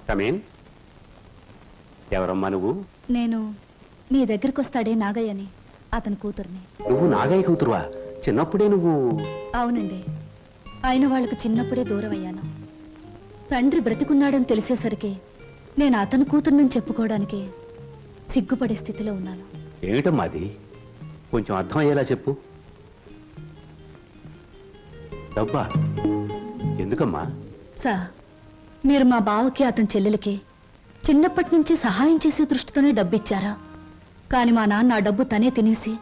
Come in. ఎవరమ్మా నువ్వు? నేను మీ దగ్గరికి వస్తాడే నాగయ్యని, అతని కూతుర్ని. నువ్వు నాగయ్య కూతురువా? చిన్నప్పుడే నువ్వు? అవునండి, అయిన వాళ్ళకు చిన్నప్పుడే దూరం అయ్యాను. తండ్రి బ్రతికున్నాడని తెలిసేసరికి నేను అతని కూతుర్నని చెప్పుకోవడానికి సిగ్గుపడే స్థితిలో ఉన్నాను. ఏమిటమ్మా అది? కొంచెం అర్థమయ్యేలా చెప్పు. డబ్బా? ఎందుకమ్మా? సార్, మీరు మా బావకి అతని చెల్లెలకి చిన్నప్పటి నుంచి సహాయం చేసే దృష్టితోనే డబ్బిచ్చారా? కానీ మా నాన్న ఆ డబ్బు తనే తినేసి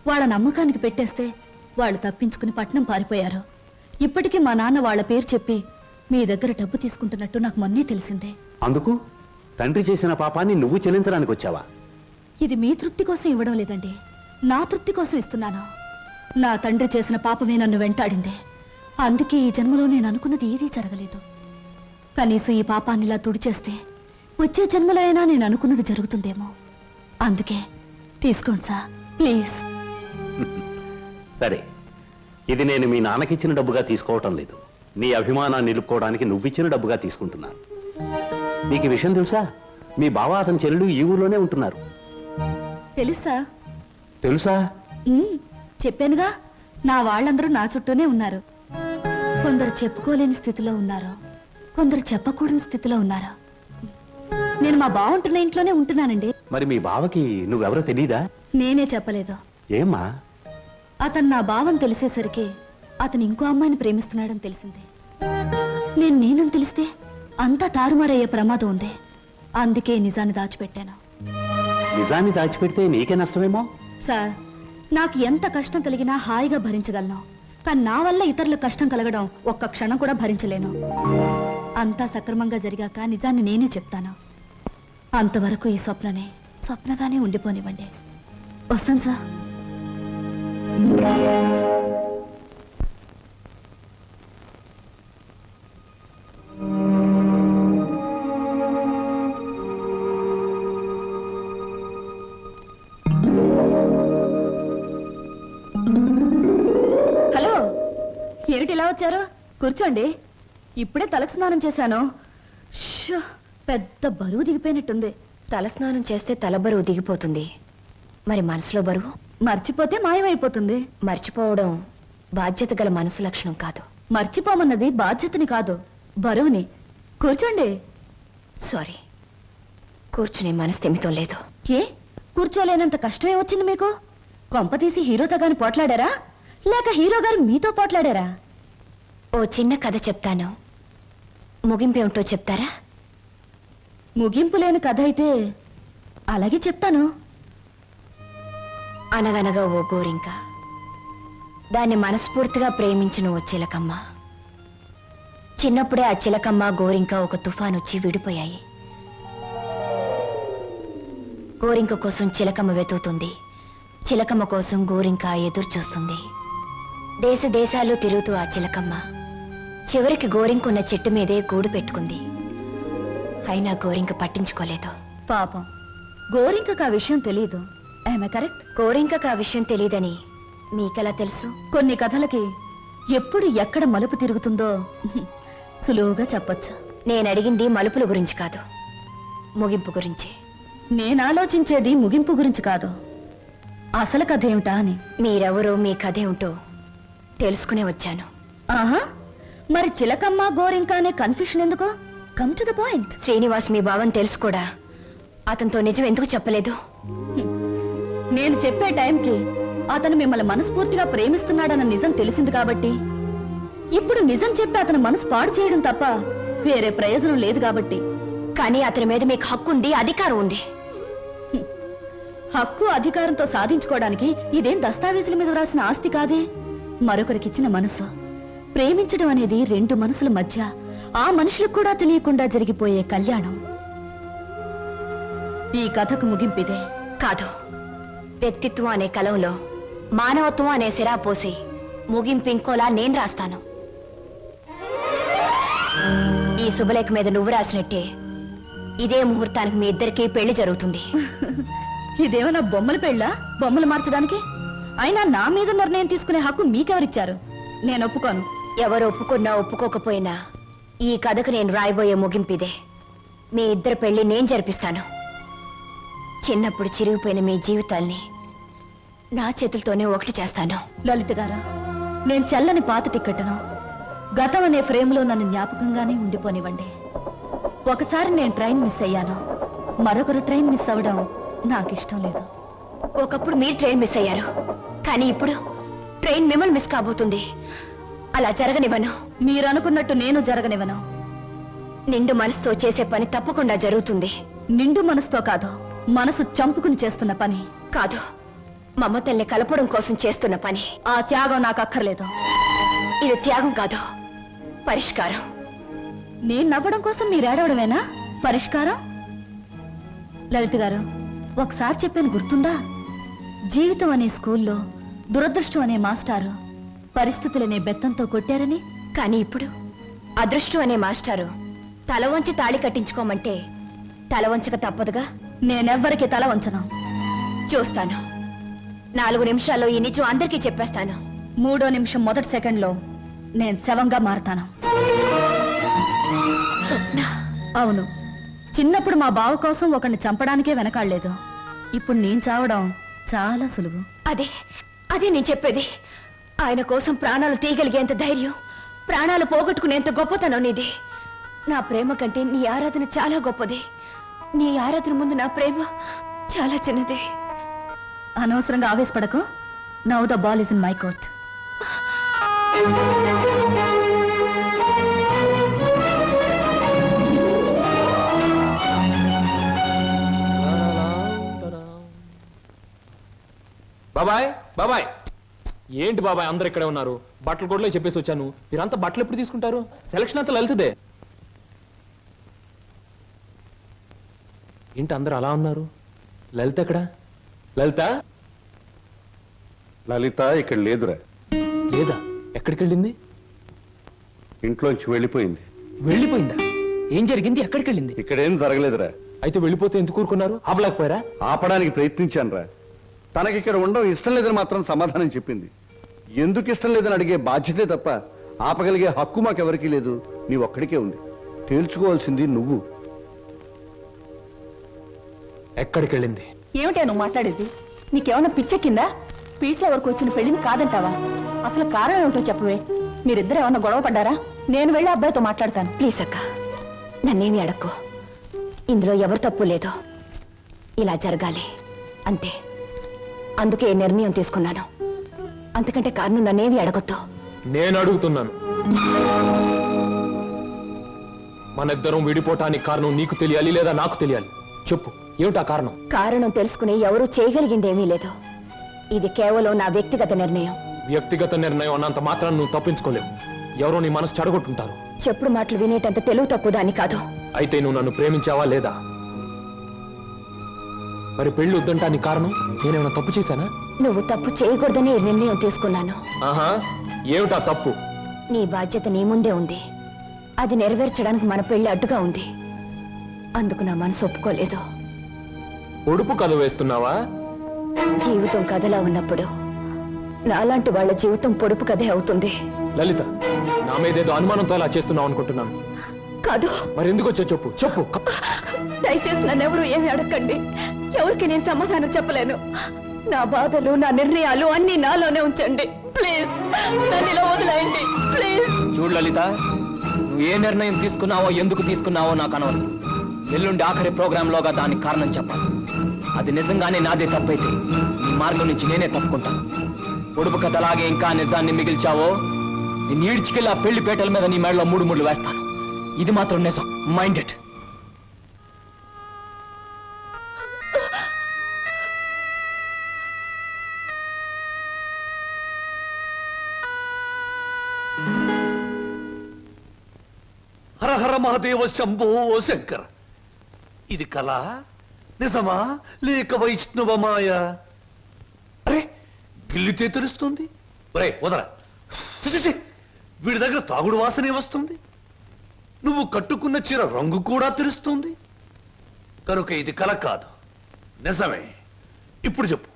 వాళ్ళ నమ్మకానికి పెట్టేస్తే వాళ్ళు తప్పించుకుని పట్నం పారిపోయారు. ఇప్పటికీ మా నాన్న వాళ్ళ పేరు చెప్పి మీ దగ్గర డబ్బు తీసుకుంటున్నట్టు నాకు మొన్నే తెలిసిందే. అందుకు తండ్రి చేసిన పాపాన్ని నువ్వు చెల్లించడానికి వచ్చావా? ఇది మీ తృప్తి కోసం ఇవ్వడం లేదండి, నా తృప్తి కోసం ఇస్తున్నాను. నా తండ్రి చేసిన పాపమే నన్ను వెంటాడింది. అందుకే ఈ జన్మలో నేను అనుకున్నది ఏదీ జరగలేదు. కనీసం ఈ పాపాన్ని ఇలా తుడిచేస్తే వచ్చే జన్మలో అయినా నేను అనుకున్నది జరుగుతుందేమో. అందుకే తీసుకోండి సార్, ప్లీజ్. సరే, ఇది నేను మీ నాన్నకిచ్చిన డబ్బుగా తీసుకోవటం లేదు. నీ అభిమానాన్ని నిలుపుకోవడానికి నువ్విచ్చిన డబ్బుగా తీసుకుంటున్నాను. నీకు ఈ విషయం తెలుసా? మీ బావ అతని చెల్లెలు ఈ ఊర్లోనే ఉంటున్నారు. తెలుసా? తెలుసా? చెప్పానుగా, నా వాళ్ళందరూ నా చుట్టూనే ఉన్నారు. కొందరు చెప్పుకోలేని స్థితిలో ఉన్నారు, కొందరు చెప్పకూడని స్థితిలో ఉన్నారు. నేను మా బావ ఉంటున్న ఇంట్లోనే ఉంటున్నానండి. మరి మీ బావకి నువ్వెవరో తెలీదా? నేనే చెప్పలేదు. ఏమ్మా? అతను నా బావని తెలిసేసరికి అతను ఇంకో అమ్మాయిని ప్రేమిస్తున్నాడని తెలిసింది. నేనని తెలిస్తే అంతా తారుమారయ్యే ప్రమాదం ఉంది. అందుకే నిజాన్ని దాచిపెట్టాను. నిజాన్ని దాచిపెడితే నీకే నష్టమేమో. సార్, నాకు ఎంత కష్టం కలిగినా హాయిగా భరించగలను. కానీ నా వల్ల ఇతరులకు కష్టం కలగడం ఒక్క క్షణం కూడా భరించలేను. అంతా సక్రమంగా జరిగాక నిజాన్ని నేనే చెప్తాను. అంతవరకు ఈ స్వప్నగానే ఉండిపోనివ్వండి. వస్తాను సార్. హలో, ఏమిటి ఇలా వచ్చారు? కూర్చోండి. ఇప్పుడే తలకు స్నానం చేశాను. పెద్ద బరువు దిగిపోయినట్టుంది. తలస్నానం చేస్తే తల బరువు దిగిపోతుంది, మరి మనసులో బరువు మర్చిపోతే మాయమైపోతుంది. మర్చిపోవడం బాధ్యత గల మనసు లక్షణం కాదు. మర్చిపోమన్నది బాధ్యతని కాదు, బరువుని. కూర్చోండి. సారీ, కూర్చునే మనస్థిమితం లేదు. ఏ కూర్చోలేనంత కష్టమే వచ్చింది మీకు? కొంపతీసి హీరోతో గాని పోట్లాడారా, లేక హీరో గారు మీతో పోట్లాడారా? ఓ చిన్న కథ చెప్తాను, ముగింపేమిటో చెప్తారా? ముగింపు లేని కథ అయితే అలాగే చెప్తాను. అనగనగా ఓ గోరింక, దాన్ని మనస్ఫూర్తిగా ప్రేమించిన ఓ చిలకమ్మ. చిన్నప్పుడే ఆ చిలకమ్మ గోరింక ఒక తుఫాన్ వచ్చి విడిపోయాయి. గోరింక కోసం చిలకమ్మ వెతుకుతుంది, చిలకమ్మ కోసం గోరింక ఎదురు చూస్తుంది. దేశ దేశాలు తిరుగుతూ ఆ చిలకమ్మ చివరికి గోరింకున్న చెట్టు మీదే గూడు పెట్టుకుంది. అయినా గోరింక పట్టించుకోలేదు. పాపం, గోరింకకు ఆ విషయం తెలీదు. I'm correct? గోరింకకు ఆ విషయం తెలీదని మీకెలా తెలుసు? కొన్ని కథలకి ఎప్పుడు ఎక్కడ మలుపు తిరుగుతుందో సులువుగా చెప్పొచ్చు. నేనడిగింది మలుపుల గురించి కాదు, ముగింపు గురించి. నేను ఆలోచించేది ముగింపు గురించి కాదు, అసలు కథ ఏమిటా అని. మీరెవరో, మీ కథ ఏమిటో తెలుసుకునే వచ్చాను. ఆహా, మరి చిలకమ్మ గోరింక అనే కన్ఫ్యూషన్ ఎందుకు? Come to the point. Srinivas మీ భావం తెలుసు కూడా అతనితో నిజం ఎందుకు చెప్పలేదు? నేను చెప్పే టైంకి అతను మిమ్మల్ని మనస్ఫూర్తిగా ప్రేమిస్తున్నాడన్న నిజం తెలిసింది కాబట్టి, ఇప్పుడు నిజం చెప్పి అతను మనసు పాడు చేయడం తప్ప వేరే ప్రయోజనం లేదు కాబట్టి. కానీ అతని మీద మీకు హక్కు ఉంది, అధికారం ఉంది. హక్కు అధికారంతో సాధించుకోవడానికి ఇదేం దస్తావేజుల మీద రాసిన ఆస్తి కాదే, మరొకరికిచ్చిన మనసు. ప్రేమించడం అనేది రెండు మనసుల మధ్య ఆ మనుషులకు కూడా తెలియకుండా జరిగిపోయే కళ్యాణం. ఈ కథకు ముగింపిదే. కాదు, వ్యక్తిత్వం అనే కలంలో మానవత్వం అనే సిరా పోసి ముగింపు ఇంకోలా నేను రాస్తాను. ఈ శుభలేఖ మీద నువ్వు రాసినట్టే ఇదే ముహూర్తానికి మీ ఇద్దరికీ పెళ్లి జరుగుతుంది. ఇదేమన్నా బొమ్మల పెళ్ళా, బొమ్మలు మార్చడానికి? అయినా నా మీద నిర్ణయం తీసుకునే హక్కు మీకెవరిచ్చారు? నేను ఒప్పుకోను. ఎవరు ఒప్పుకున్నా ఒప్పుకోకపోయినా ఈ కథకు నేను రాయబోయే ముగింపిదే. మీ ఇద్దరు పెళ్లి నేను జరిపిస్తాను. చిన్నప్పుడు చిరిగిపోయిన మీ జీవితాల్ని నా చేతులతోనే ఒకటి చేస్తాను. లలిత గారా, నేను చెల్లని పాత టిక్కెట్ను గతం అనే ఫ్రేమ్లో నన్ను జ్ఞాపకంగానే ఉండిపోనివ్వండి. ఒకసారి నేను ట్రైన్ మిస్ అయ్యాను, మరొకరు ట్రైన్ మిస్ అవ్వడం నాకు ఇష్టం లేదు. ఒకప్పుడు మీరు ట్రైన్ మిస్ అయ్యారు, కానీ ఇప్పుడు ట్రైన్ మిమ్మల్ని మిస్ కాబోతుంది. అలా జరగనివ్వను. మీరు అనుకున్నట్టు నేను జరగనివ్వను. నిండు మనసుతో చేసే పని తప్పకుండా జరుగుతుంది. నిండు మనసుతో కాదు, మనసు చంపుకుని చేస్తున్న పని. కాదు, మమతల్ని కలపడం కోసం చేస్తున్న పని. ఆ త్యాగం నాకు అక్కర్లేదు. ఇది త్యాగం కాదు, పరిష్కారం. నేను నవ్వడం కోసం మీరు ఏడవడమేనా పరిష్కారం? లలిత గారు, ఒకసారి చెప్పాను గుర్తుందా? జీవితం అనే స్కూల్లో దురదృష్టం అనే మాస్టారు పరిస్థితులనే బెత్తంతో కొట్టారని. కానీ ఇప్పుడు అదృష్టం అనే మాస్టారు తల వంచి తాళి కట్టించుకోమంటే తల వంచక తప్పదుగా. నేనెవ్వరికి తల వంచను. చూస్తాను. 4 నిమిషాల్లో ఈ నిజం అందరికీ చెప్పేస్తాను. 3వ నిమిషం మొదటి సెకండ్లో నేను శవంగా మారతాను. స్వప్న. అవును, చిన్నప్పుడు మా బావ కోసం ఒకరిని చంపడానికే వెనకాడలేదు. ఇప్పుడు నేను చావడం చాలా సులువు. అదే నేను చెప్పేది. ఆయన కోసం ప్రాణాలు తీయగలిగేంత ధైర్యం, ప్రాణాలు పోగొట్టుకునేంత గొప్పతనం నీది. నా ప్రేమ కంటే నీ ఆరాధన చాలా గొప్పది. నీ ఆరాధన ముందు నా ప్రేమ చాలా చిన్నది. అనవసరంగా ఆవేశపడకు. Now the ball is in my court. బాబాయ్ బాబాయ్, ఏంటి బాబాయ్ అందరు ఇక్కడే ఉన్నారు? బట్టలు కూడా చెప్పేసి వచ్చాను. మీరంతా బట్టలు ఎప్పుడు తీసుకుంటారు? సెలక్షన్ అంతా లలితదే. ఏంటి అందరు అలా ఉన్నారు? లలిత ఎక్కడ? లలిత లలిత ఇక్కడ లేదురా. లేదా? ఎక్కడికి వెళ్ళింది? ఇంట్లోంచి వెళ్ళిపోయింది. వెళ్ళిపోయిందా? ఏం జరిగింది? ఎక్కడికి వెళ్ళింది? ఇక్కడేం జరగలేదురా. అయితే వెళ్ళిపోతే ఎందుకు ఊరుకున్నారు? ఆపలేకపోయారా? ఆపడానికి ప్రయత్నించాను రా. తనకి ఇక్కడ ఉండడం ఇష్టం లేదని మాత్రం సమాధానం చెప్పింది. ఎందుకు ఇష్టం లేదని అడిగే బాధ్యతే తప్ప ఆపగలిగే హక్కు మాకెవరికీ లేదు. నీ ఒక్కడికే ఉంది. తేల్చుకోవాల్సింది నువ్వు. ఎక్కడికి వెళ్ళింది? ఏమిటే నువ్వు మాట్లాడేది? నీకేమన్నా పిచ్చెక్కిందా? పీట్ల వరకు వచ్చిన పెళ్లిని కాదంటావా? అసలు కారణం ఏమిటో చెప్పవే. మీరిద్దరు ఏమన్నా గొడవ పడ్డారా? నేను వెళ్ళి అబ్బాయితో మాట్లాడతాను. ప్లీజ్ అక్క, నన్నేమి అడక్కు. ఇందులో ఎవరు తప్పు లేదో. ఇలా జరగాలి అంతే. అందుకే ఈ నిర్ణయం తీసుకున్నాను. అంతకంటే కారణం నన్నేమి అడగొద్దు. నేను అడుగుతున్నాను. మనిద్దరం విడిపోవటానికి కారణం నీకు తెలియాలి లేదా నాకు తెలియాలి. చెప్పు, ఏమిటా కారణం? కారణం తెలుసుకుని ఎవరూ చేయగలిగిందేమీ లేదు. ఇది కేవలం నా వ్యక్తిగత నిర్ణయం. వ్యక్తిగత నిర్ణయం అన్నంత మాత్రం నువ్వు తప్పించుకోలేవు. ఎవరో నీ మనసు చెడగొట్టుంటారు. చెప్పుడు మాటలు వినేటంత తెలివి తక్కువ దాన్ని కాదు. అయితే నువ్వు నన్ను ప్రేమించావా లేదా? మరి పెళ్లి వద్దంటానికి కారణం నేనేమైనా తప్పు చేశానా? నువ్వు తప్పు చేయకూడదని ఈ నిర్ణయం తీసుకున్నాను. ఆహా, ఏమిటా తప్పు? నీ బాధ్యత నీ ముందే ఉంది. అది నెరవేర్చడానికి మన పెళ్లి అడ్డుగా ఉంది. అందుకు నా మనసు ఒప్పుకోలేదు. ఒడుపు కథ వేస్తున్నావా? జీవితం కథలా ఉన్నప్పుడు నాలాంటి వాళ్ళ జీవితం పొడుపు కథే అవుతుంది. లలిత, నా మీదేదో అనుమానంతో అలా చేస్తున్నావు అనుకుంటున్నాను. కాదు. మరి ఎందుకు వచ్చో చెప్పు. చెప్పు. దయచేసి నన్నెవరూ ఏమి అడగండి. ఎవరికి నేను సమాధానం చెప్పలేను. నా బాధలు, నా నిర్ణయాలు అన్ని నాలోనే ఉంచండి. ప్లీజ్ నన్ను ఇలా వదిలేయండి. ప్లీజ్. చూడు లలిత, నువ్వు ఏ నిర్ణయం తీసుకున్నావో ఎందుకు తీసుకున్నావో నాకు అనవసరం. ఎల్లుండి ఆఖరి ప్రోగ్రాంలోగా దానికి కారణం చెప్పాలి. అది నిజంగానే నాదే తప్పైతే నీ మార్గం నుంచి నేనే తప్పుకుంటాను. పొడుపు కథలాగే ఇంకా నిజాన్ని మిగిల్చావో నేను ఈడ్చికెళ్ళి ఆ పెళ్లి పేటల మీద నీ మెడలో 3 ముళ్ళు వేస్తాను. ఇది మాత్రం నిజం. Mind it. హర హర మహాదేవ శంభో శంకర. ఇది కళ నిజమా లేక వైష్ణవ మాయ? అరే, గిల్లితే తెలుస్తుంది. ఒరే వదరా. ఛీ, వీడి దగ్గర తాగుడు వాసనే వస్తుంది. నువ్వు కట్టుకున్న చీర రంగు కూడా తెలుస్తుంది. కనుక ఇది కళ కాదు, నిజమే. ఇప్పుడు చెప్పు,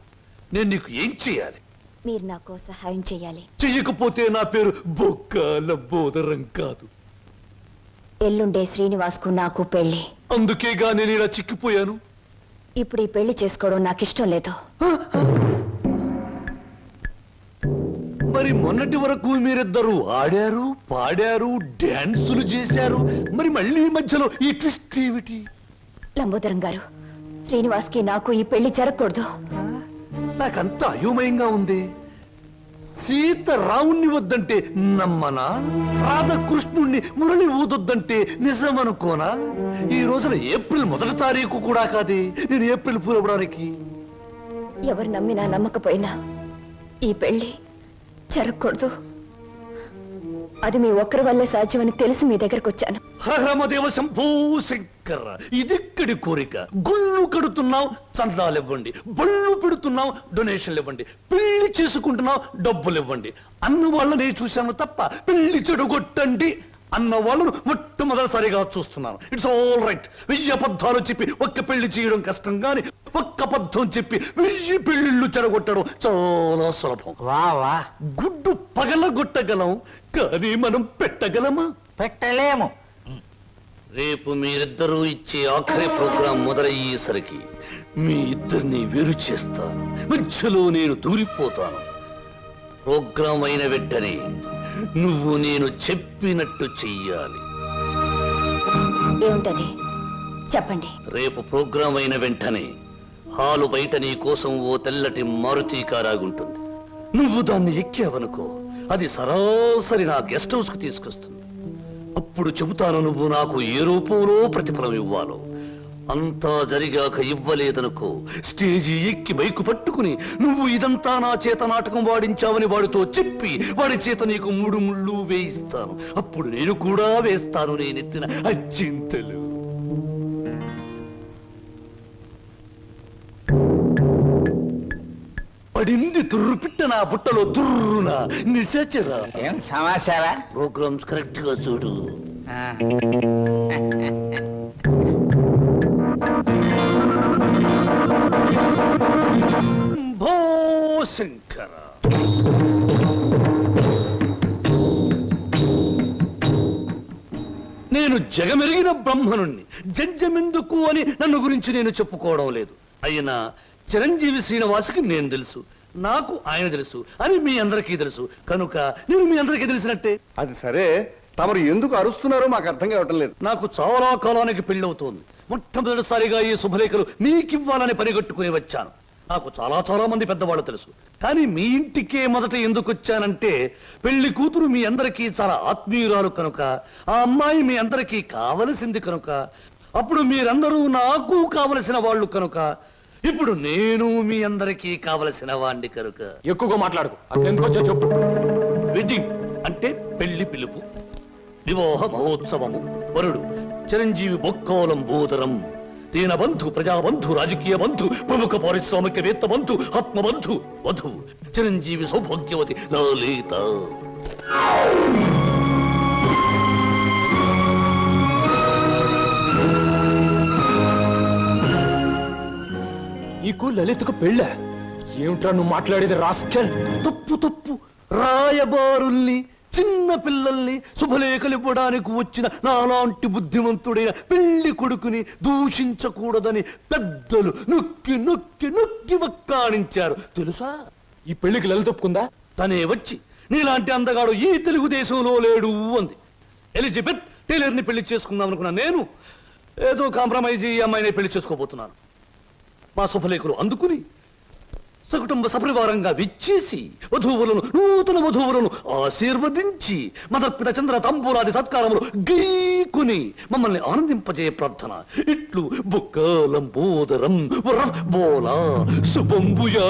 నేను నీకు ఏం చేయాలి? మీరు నాకు సహాయం చేయాలి. చెయ్యకపోతే నా పేరు బొక్కల బోదరం కాదు. ఎల్లుండే శ్రీనివాస్కు నాకు పెళ్లి. అందుకేగా నేను ఇలా చిక్కిపోయాను. ఇప్పుడు ఈ పెళ్లి చేసుకోవడం నాకు ఇష్టం లేదు. మరి మొన్నటి వరకు మీరిద్దరూ ఆడారు, పాడారు, డాన్సులు చేశారు. మరి మళ్ళీ మధ్యలో ఈ ట్విస్ట్ ఏమిటి? లంబోదరం గారు, శ్రీనివాస్కి నాకు ఈ పెళ్లి జరగకూడదు. నాకంత అయోమయంగా ఉంది. సీత రావుణ్ణి వద్దంటే నమ్మనా? రాధకృష్ణుణ్ణి మురళి ఊదొద్దంటే నిజమనుకోనా? ఈ రోజున ఏప్రిల్ 1వ తారీఖు కూడా కాదే నేను ఏప్రిల్ ఫూల్ అవ్వడానికి. ఎవరు నమ్మినా నమ్మకపోయినా ఈ పెళ్లి జరగకూడదు. అది మీ ఒక్కరి వల్లే సాధ్యమని తెలిసి మీ దగ్గరకు వచ్చాను. హరమదేవ శంభో శంకర, ఇదిక్కడి కోరిక. గుళ్ళు కడుతున్నావు, చందాలు ఇవ్వండి. బళ్ళు పెడుతున్నావు, డొనేషన్లు ఇవ్వండి. పెళ్లి చేసుకుంటున్నావు, డబ్బులు ఇవ్వండి. అన్న వాళ్ళని చూశాను తప్ప పెళ్లి చెడగొట్టండి అన్న వాళ్ళను మొట్టమొదటిసారిగా చూస్తున్నాను. It's all right. 1000 అబద్ధాలు చెప్పి ఒక్క పెళ్లి చేయడం కష్టం, గాని ఒక్క అబద్ధం చెప్పి 1000 పెళ్లిళ్ళు చెడగొట్టడం చాలా సులభం. వా గుడ్డు పగలగొట్టగలం, కానీ మనం పెట్టగలమా? పెట్టలేము. రేపు మీరిద్దరూ ఇచ్చే ఆఖరి ప్రోగ్రాం మొదలయ్యేసరికి మీ ఇద్దరిని వేరు చేస్తాను. మధ్యలో నేను దూరిపోతాను. ప్రోగ్రాం అయిన వెంటనే నువ్వు నేను చెప్పినట్టు చెయ్యాలి. ఏమిటది చెప్పండి. రేపు ప్రోగ్రాం అయిన వెంటనే హాలు బయట నీ కోసం ఓ తెల్లటి మారుతి కారాగుంటుంది. నువ్వు దాన్ని ఎక్కావనుకో, అది సరాసరి నా గెస్ట్ హౌస్ కు తీసుకొస్తుంది. అప్పుడు చెబుతాను నువ్వు నాకు ఏ రూపంలో ప్రతిఫలం ఇవ్వాలో. అంతా జరిగాక ఇవ్వలేదనుకో, స్టేజి ఎక్కి బైకు పట్టుకుని నువ్వు ఇదంతా నా చేత నాటకం వాడించావని వాడితో చెప్పి వాడి చేత నీకు 3 ముళ్ళు వేయిస్తాను. అప్పుడు నేను కూడా వేస్తాను నేనెత్తిన అచ్చింతలు. పడింది తుర్రుపిట్ట నా బుట్టలో తుర్రున నిశాచరా. ఏం సమాచారా? ప్రోగ్రామ్స్ కరెక్ట్ గా చూడు. భో శంకర, నేను జగమెరిగిన బ్రహ్మనుణ్ణి. జంజమెందుకు అని నన్ను గురించి నేను చెప్పుకోవడం లేదు. అయినా చిరంజీవి శ్రీనివాసుకి నేను తెలుసు, నాకు ఆయన తెలుసు అని మీ అందరికీ తెలుసు. కనుక నేను మీ అందరికీ తెలిసినట్టే. అది సరే, తమరు ఎందుకు అరుస్తున్నారో మాకు అర్థం కావటం లేదు. నాకు చాలా కాలానికి పెళ్ళవుతోంది. మొట్టమొదటిసారిగా ఈ శుభలేఖలు మీకివ్వాలని పనిగట్టుకుని వచ్చాను. నాకు చాలా మంది పెద్దవాళ్ళు తెలుసు, కానీ మీ ఇంటికే మొదట ఎందుకు వచ్చానంటే పెళ్లి కూతురు మీ అందరికీ చాలా ఆత్మీయురాలు కనుక, ఆ అమ్మాయి మీ అందరికీ కావలసింది కనుక, అప్పుడు మీరందరూ నాకు కావలసిన వాళ్ళు కనుక, ఇప్పుడు నేను మీ అందరికీ కావలసిన వాణ్ణి కనుక. ఎక్కువగా మాట్లాడుకో, అసలు ఎందుకు వచ్చా చెప్పు. వెడ్డింగ్ అంటే పెళ్లి పిలుపు, వివాహ మహోత్సవము. వరుడు చిరంజీవి బొక్కోలం బోదరం, దీనబంధు, ప్రజాబంధు, రాజకీయ బంధు, ప్రముఖ పారిశ్రామికవేత్త బంధు, ఆత్మబంధు. వధువు చిరంజీవి సౌభాగ్యవతి లలిత. నీకు లలితకు పెళ్ళా? ఏమిట్రా నువ్వు మాట్లాడేది రాస్కెల్? తప్పు. రాయబారుల్ని, చిన్న పిల్లల్ని శుభలేఖలు ఇవ్వడానికి వచ్చిన నాలాంటి బుద్ధిమంతుడైన పెళ్లి కొడుకుని దూషించకూడదని పెద్దలు నొక్కి వక్కాణించారు తెలుసా? ఈ పెళ్లికి లలిత ఒప్పుకుందా? తనే వచ్చి నీలాంటి అందగాడు ఈ తెలుగుదేశంలో లేడు అంది. ఎలిజబెత్ టైలర్ని పెళ్లి చేసుకుందాం అనుకున్నా నేను ఏదో కాంప్రమైజ్ ఈ అమ్మాయిని పెళ్లి చేసుకోబోతున్నాను. మా శుభలేఖలు అందుకుని సకుటుంబ సపరివారంగా విచ్చేసి నూతన వధూవులను ఆశీర్వదించి మదర్పిత చంద్ర తాంబూలాది సత్కారములు గీకుని మమ్మల్ని ఆనందింపజే ప్రార్థన. ఇట్లు బుక్కలంబోదరం బోలా శుభంబుయా.